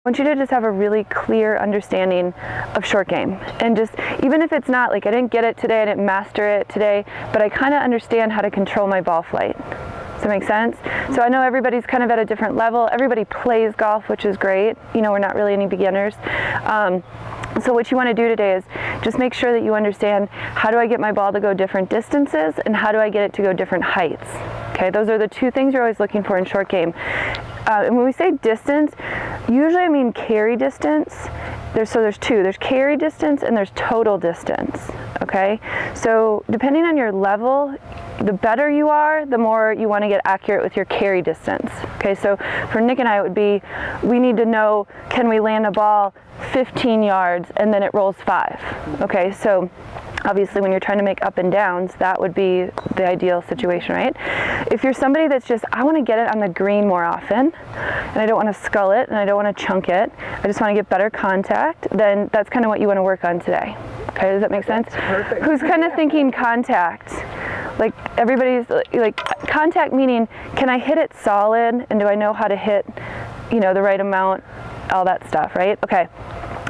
I want you to just have a really clear understanding of short game, and just, even if it's not like I didn't get it today, I didn't master it today, but I kind of understand how to control my ball flight. Does that make sense? So I know everybody's kind of at a different level. Everybody plays golf, which is great. You know, we're not really any beginners. So what you want to do today is just make sure that you understand, how do I get my ball to go different distances, and how do I get it to go different heights? Okay, those are the two things you're always looking for in short game. And when we say distance, usually I mean carry distance. There's two. There's carry distance and there's total distance. Okay, so depending on your level, the better you are, the more you want to get accurate with your carry distance. Okay, so for Nick and I, it would be, we need to know, can we land a ball 15 yards and then it rolls 5? Okay, so obviously when you're trying to make up and downs, that would be the ideal situation, right? If you're somebody that's just, I want to get it on the green more often, and I don't want to scull it, and I don't want to chunk it, I just want to get better contact, then that's kind of what you want to work on today. Okay, does that make sense? Perfect. Who's kind of thinking contact? Like, everybody's like, contact meaning, can I hit it solid, and do I know how to hit, you know, the right amount, all that stuff, right? Okay.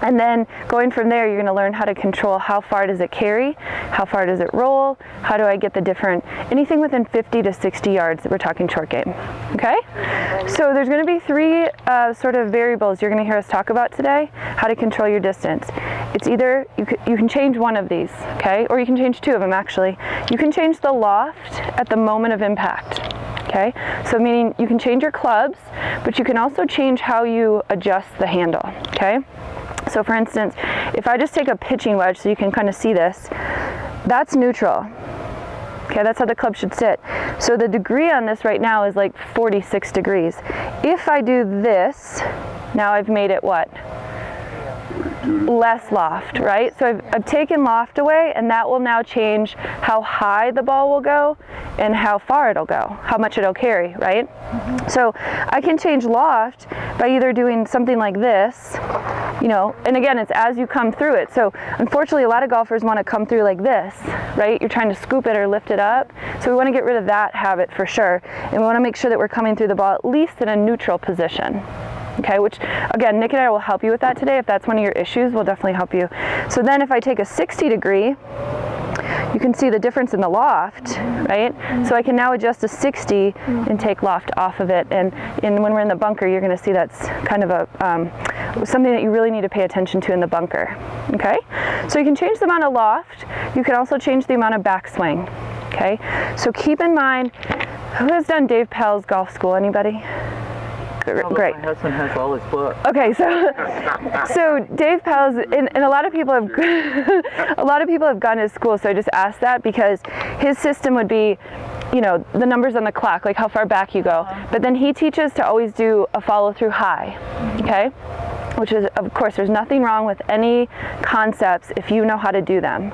And then going from there, you're going to learn how to control how far does it carry, how far does it roll, how do I get the different, anything within 50 to 60 yards, we're talking short game. Okay? So there's going to be three sort of variables you're going to hear us talk about today, how to control your distance. It's either, you can change one of these, okay? Or you can change two of them, actually. You can change the loft at the moment of impact. Okay, so meaning you can change your clubs, but you can also change how you adjust the handle. Okay, so for instance, if I just take a pitching wedge, so you can kind of see this, that's neutral. Okay, that's how the club should sit. So the degree on this right now is like 46 degrees. If I do this, now I've made it what? Less loft, right? So I've taken loft away, and that will now change how high the ball will go and how far it'll go, how much it'll carry, right? So I can change loft by either doing something like this, you know, and again, it's as you come through it. So unfortunately, a lot of golfers want to come through like this, right? You're trying to scoop it or lift it up. So we want to get rid of that habit for sure. And we want to make sure that we're coming through the ball at least in a neutral position. Okay, which again, Nick and I will help you with that today. If that's one of your issues, we'll definitely help you. So then if I take a 60 degree, you can see the difference in the loft, right? So I can now adjust to 60 and take loft off of it. And when we're in the bunker, you're going to see that's kind of a something that you really need to pay attention to in the bunker. Okay, so you can change the amount of loft. You can also change the amount of backswing. Okay, so keep in mind, who has done Dave Powell's golf school? Anybody? Great. My husband has all his books. Okay, so Dave Powell's, and a lot of people have gone to school. So I just asked that because his system would be, you know, the numbers on the clock, like how far back you go. But then he teaches to always do a follow through high. Okay. Which is, of course, there's nothing wrong with any concepts if you know how to do them.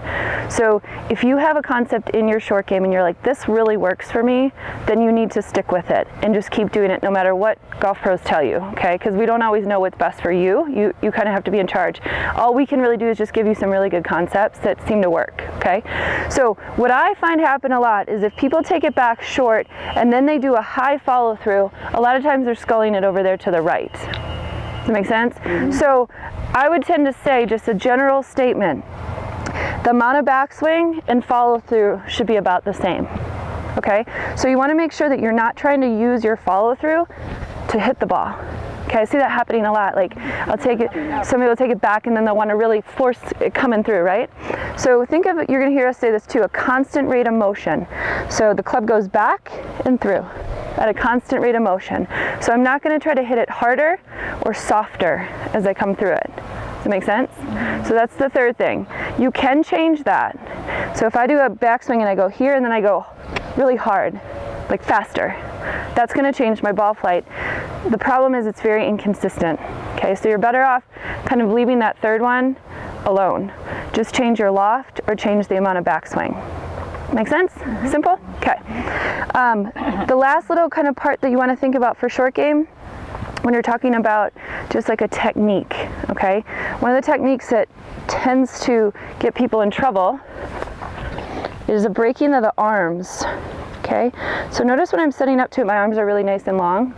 So if you have a concept in your short game and you're like, this really works for me, then you need to stick with it and just keep doing it no matter what golf pros tell you, okay? Because we don't always know what's best for you. You kind of have to be in charge. All we can really do is just give you some really good concepts that seem to work, okay? So what I find happen a lot is if people take it back short and then they do a high follow through, a lot of times they're sculling it over there to the right. Does that make sense? So I would tend to say, just a general statement, the amount of backswing and follow through should be about the same. Okay, so you want to make sure that you're not trying to use your follow through to hit the ball. Okay, I see that happening a lot. Like, I'll take it, somebody will take it back and then they'll want to really force it coming through, right? So think of it, you're going to hear us say this too, a constant rate of motion. So the club goes back and through at a constant rate of motion. So I'm not going to try to hit it harder or softer as I come through it. Does that make sense? So that's the third thing. You can change that. So if I do a backswing and I go here and then I go really hard, like faster, that's going to change my ball flight. The problem is it's very inconsistent. Okay, so you're better off kind of leaving that third one alone. Just change your loft or change the amount of backswing. Make sense? Simple? Okay. The last little kind of part that you want to think about for short game, when you're talking about just like a technique, okay? One of the techniques that tends to get people in trouble is the breaking of the arms, okay? So notice when I'm setting up to it, my arms are really nice and long.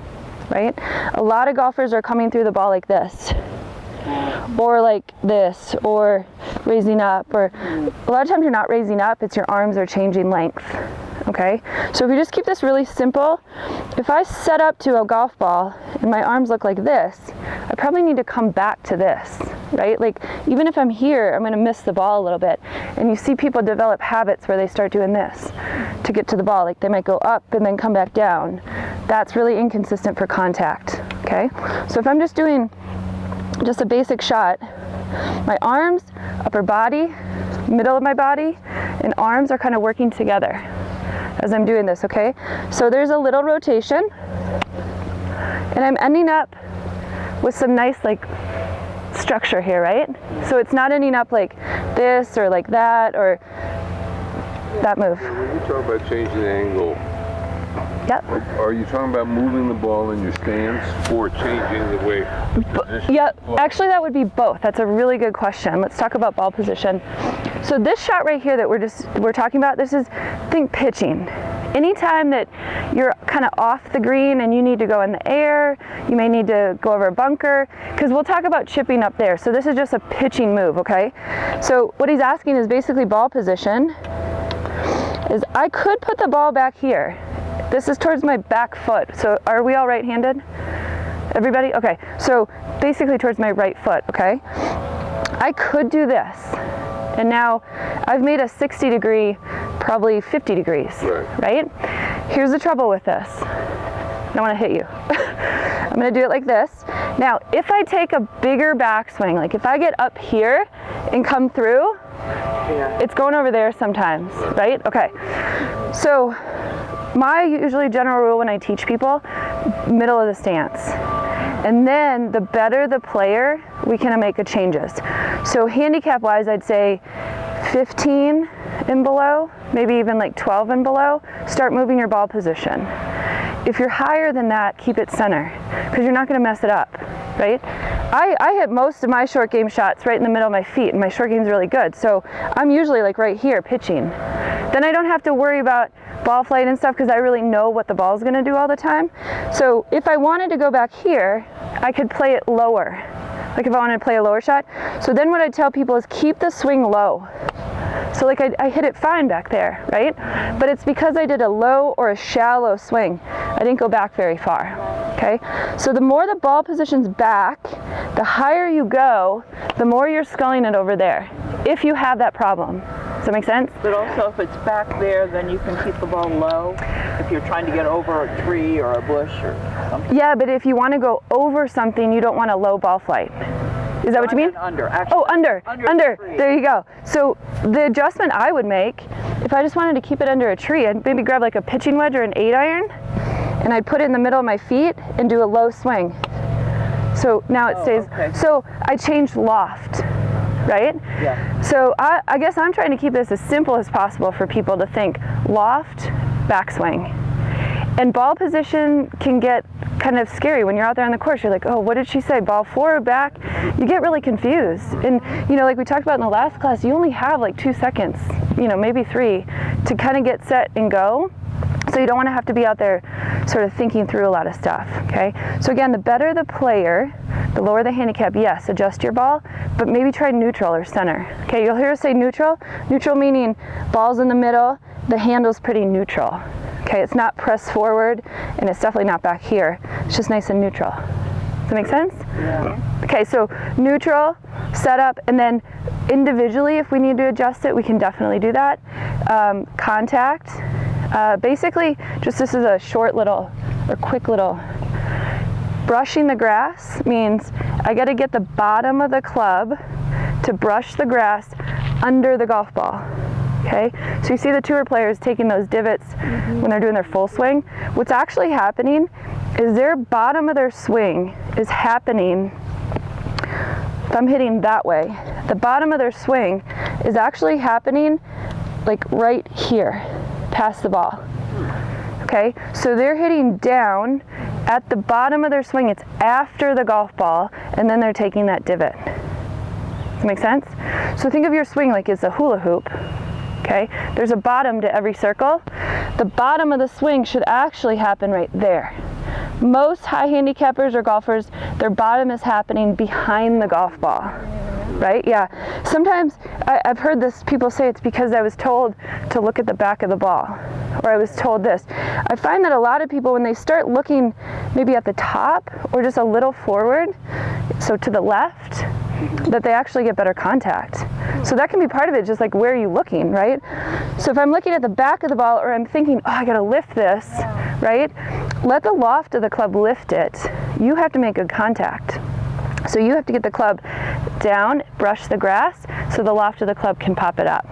right? A lot of golfers are coming through the ball like this, or like this, or raising up, or a lot of times you're not raising up, it's your arms are changing length, okay? So if you just keep this really simple, if I set up to a golf ball and my arms look like this, I probably need to come back to this, right? Like even if I'm here, I'm gonna miss the ball a little bit. And you see people develop habits where they start doing this to get to the ball. Like they might go up and then come back down. That's really inconsistent for contact, okay? So if I'm just doing just a basic shot, my arms, upper body, middle of my body, and arms are kind of working together as I'm doing this, okay? So there's a little rotation, and I'm ending up with some nice like structure here, right? So it's not ending up like this or like that or that move. When you talk about changing the angle, yep. Are you talking about moving the ball in your stance or changing the way the position? Yeah, actually that would be both. That's a really good question. Let's talk about ball position. So this shot right here that we're talking about, this is, think pitching. Anytime that you're kind of off the green and you need to go in the air, you may need to go over a bunker, because we'll talk about chipping up there. So this is just a pitching move, okay? So what he's asking is basically ball position. Is I could put the ball back here. This is towards my back foot. So are we all right-handed? Everybody? Okay. So basically towards my right foot, okay? I could do this. And now I've made a 60 degree, probably 50 degrees, right? Here's the trouble with this. I don't want to hit you. I'm going to do it like this. Now, if I take a bigger backswing, like if I get up here and come through, it's going over there sometimes, right? Okay. So my usually general rule when I teach people, middle of the stance. And then the better the player, we can make changes. So handicap wise, I'd say 15 and below, maybe even like 12 and below, start moving your ball position. If you're higher than that, keep it center, because you're not going to mess it up, right? I hit most of my short game shots right in the middle of my feet, and my short game's really good. So I'm usually like right here pitching. Then I don't have to worry about ball flight and stuff because I really know what the ball's going to do all the time. So if I wanted to go back here, I could play it lower. Like if I wanted to play a lower shot. So then what I tell people is keep the swing low. So like I hit it fine back there, right? But it's because I did a low or a shallow swing. I didn't go back very far, okay? So the more the ball position's back, the higher you go, the more you're sculling it over there, if you have that problem. Does that make sense? But also if it's back there, then you can keep the ball low if you're trying to get over a tree or a bush or something. Yeah, but if you want to go over something, you don't want a low ball flight. Is that what you mean? Under, actually. Oh, under. There you go. So the adjustment I would make, if I just wanted to keep it under a tree, I'd maybe grab like a pitching wedge or an 8-iron, and I'd put it in the middle of my feet and do a low swing. So now it stays. Okay. So I changed loft, right? Yeah. So I guess I'm trying to keep this as simple as possible for people to think loft, backswing. And ball position can get kind of scary when you're out there on the course. You're like, oh, what did she say? Ball forward, back? You get really confused. And, you know, like we talked about in the last class, you only have like 2 seconds, you know, maybe 3 to kind of get set and go. So you don't want to have to be out there sort of thinking through a lot of stuff, okay? So again, the better the player, the lower the handicap, yes, adjust your ball, but maybe try neutral or center. Okay, you'll hear us say neutral. Neutral meaning ball's in the middle, the handle's pretty neutral. Okay, it's not pressed forward, and it's definitely not back here. It's just nice and neutral. Does that make sense? Yeah. Okay, so neutral, setup, and then individually, if we need to adjust it, we can definitely do that. Contact, basically, just this is a short little, or quick little. Brushing the grass means I got to get the bottom of the club to brush the grass under the golf ball. Okay, so you see the tour players taking those divots when they're doing their full swing. What's actually happening is their bottom of their swing is happening, if I'm hitting that way, the bottom of their swing is actually happening like right here, past the ball. Okay, so they're hitting down at the bottom of their swing. It's after the golf ball, and then they're taking that divot. Does that make sense? So think of your swing like it's a hula hoop. Okay, there's a bottom to every circle. The bottom of the swing should actually happen right there. Most high handicappers or golfers, their bottom is happening behind the golf ball, right? Yeah. Sometimes I've heard this, people say it's because I was told to look at the back of the ball, or I was told this. I find that a lot of people, when they start looking maybe at the top or just a little forward, so to the left, that they actually get better contact. So that can be part of it, just like where are you looking, right? So if I'm looking at the back of the ball, or I'm thinking, oh, I gotta lift this, right? Let the loft of the club lift it. You have to make good contact. So you have to get the club down, brush the grass, so the loft of the club can pop it up.